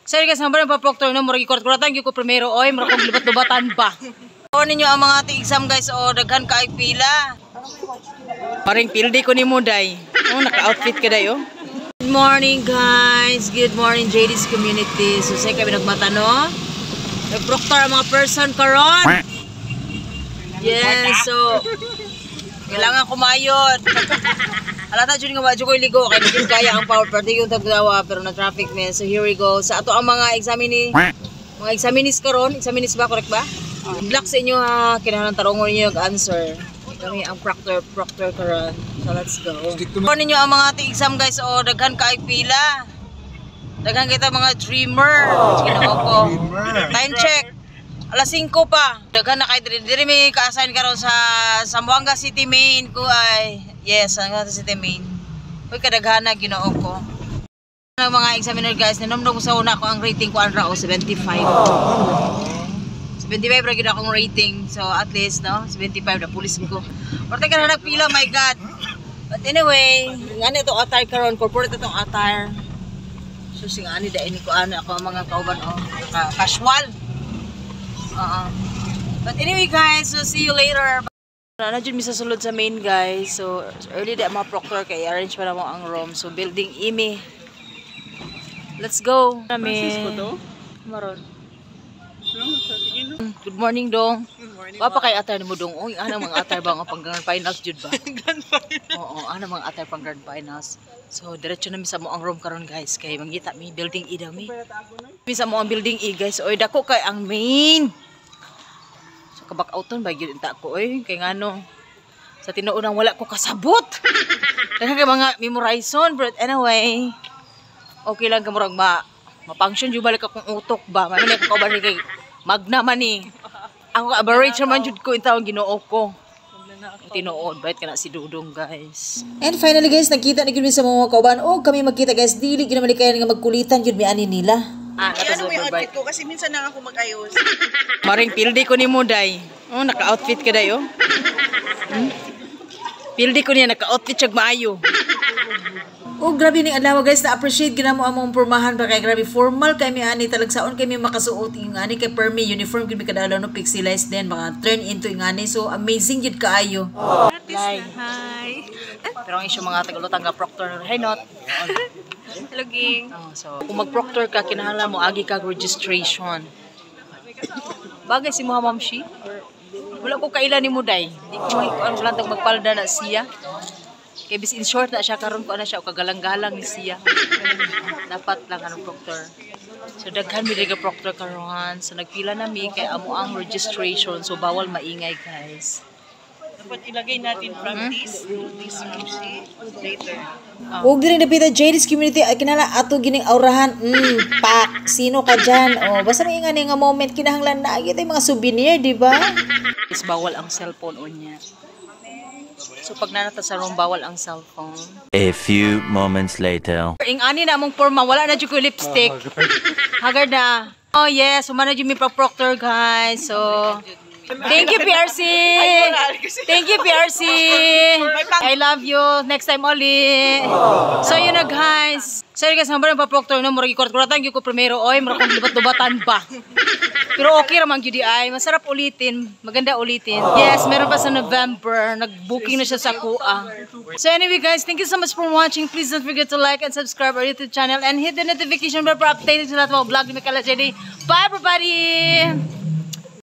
Sorry guys, naman pa proctor no, murag ikot-kuratan gyud ko primero oy, murag kog libat-lubatan ba. O ninyo ang mga exam guys, o daghan ka ay pila. Paring pildi ko ni mo day. Oh, naka-outfit ka day oh. Good morning guys. Good morning JD's community. So say kami nagmata no. Nag-proctor ang mga person karon. Yes, so kailangan kumayod. Halata dyan nga ba, dyan ko iligo. Kaya hindi kaya ang power party yung tagdawa. Pero na-traffic man. So here we go. Sa ato ang mga examinis karon. Examinis ba? Correct ba? Block sa inyo ha. Kinahalang tarungon ninyo yung-answer. Kami ang proctor karon. So let's go. Kung ninyo ang mga exam guys. O daghan ka ay pila. Daghan kita mga dreamer. Ginoo ko. Time check. Alas 5 pa. Daghan na kayo diri may ka-assign karon sa Zamboanga City Main ko ay. Yes, Zamboanga City Main. Uy kadaghana Ginoo ko. Ang mga examiner guys, ninumdum sa una ko ang rating ko anra o 75. 75 ra gid akong rating. So at least no, 75 na pulis ko. Orte ka na nagpila, my god. But anyway, ngani to attire karon, corporate itong attire. So sing ani dai ni ko ano ako mga kauban o casual. But anyway guys, so see you later. Na dyan mi sa sulod sa main guys. So early da mga proctor kay arrange pa na mo ang room. So building imi. Let's go. Francisco to? Maron. Good morning dong. Good morning. Papa kay attire mo dong. Oy, ana mga attire ba nga pang grand finals jud ba? Grand finals. Oo, ana mga attire pang grand finals. So diretso na mi sa mo ang room karon guys kay mangita mi building E daw mi. Mi sa mo ang building E guys. Oy dako kay ang main. Kabak-outon ba gyud ta ko oy kay ngano sa tinuod wala ko kasabot. Daghang kay mga memorization but anyway okay lang ka murag ma-function jud balik akong utok ba may ko kauban kay magna man ni ako average man jud ko intawon Ginoo ko tinuod bait kana si Dudong guys. And finally guys nakita ni gyud sa mga kauban o kami magkita guys dili gyud naman kaya nga magkulitan jud mi ani nila. Ano mo yung outfit ko? Kasi minsan na ako mag-ayos. Maring pildi ko ni mo, day. Oh, naka-outfit ka, day, oh. Pildi ko niya, naka-outfit siya maayo. Oh, grabe ning adlaw guys, na-appreciate gina mo among pormahan pa kay grabe formal kay mi ani talagsaon kay mi makasuot yung ani kay per mi uniform gid mi kadalaw no pixelized din mga turn into yung ani so amazing gid kaayo. Hi. Pero ang issue mga tagalotang nga proctor, hey not. Hello, Ging. So, kung mag-proctor ka, kinahanglan mo, agi ka registration. Bagay si Ma'am Shi. Wala ko kailan ni mo, day. Di ko malantang magpalda na siya. Kaya bis in short na siya, karon ko na siya, o kagalang-galang ni siya. Dapat lang anong proctor. So, daghan mi rin proctor karohan. So, nagpila na mi, kaya amo ang registration. So, bawal maingay, guys. Dapat ilagay natin from this to this MC later. Huwag din napita JD's community ay kinala ato gining aurahan. Pak, sino ka dyan? Oh, basta may nga nga moment kinahanglan na agad yung mga souvenir, di ba? Is bawal ang cellphone on niya. So pag nanata sa room, bawal ang cellphone. A few moments later. Ing ani na mong forma, wala na dyan ko lipstick. Haggard na. Oh yes, sumana dyan mi proctor guys. So, thank you PRC. Thank you PRC. I love you. Next time ulit. So yun na guys. Sorry guys, naman pa proctor no, murag ikot-kuratan gyud ko primero oy, murag kog libat-lubatan ba. Pero okay ra man gyud ay, masarap ulitin, maganda ulitin. Yes, meron pa sa November, nag-booking na siya sa Kuha. So anyway guys, thank you so much for watching. Please don't forget to like and subscribe our YouTube channel and hit the notification bell para updated sa lahat ng mga vlog ni Mikala JD. Bye everybody.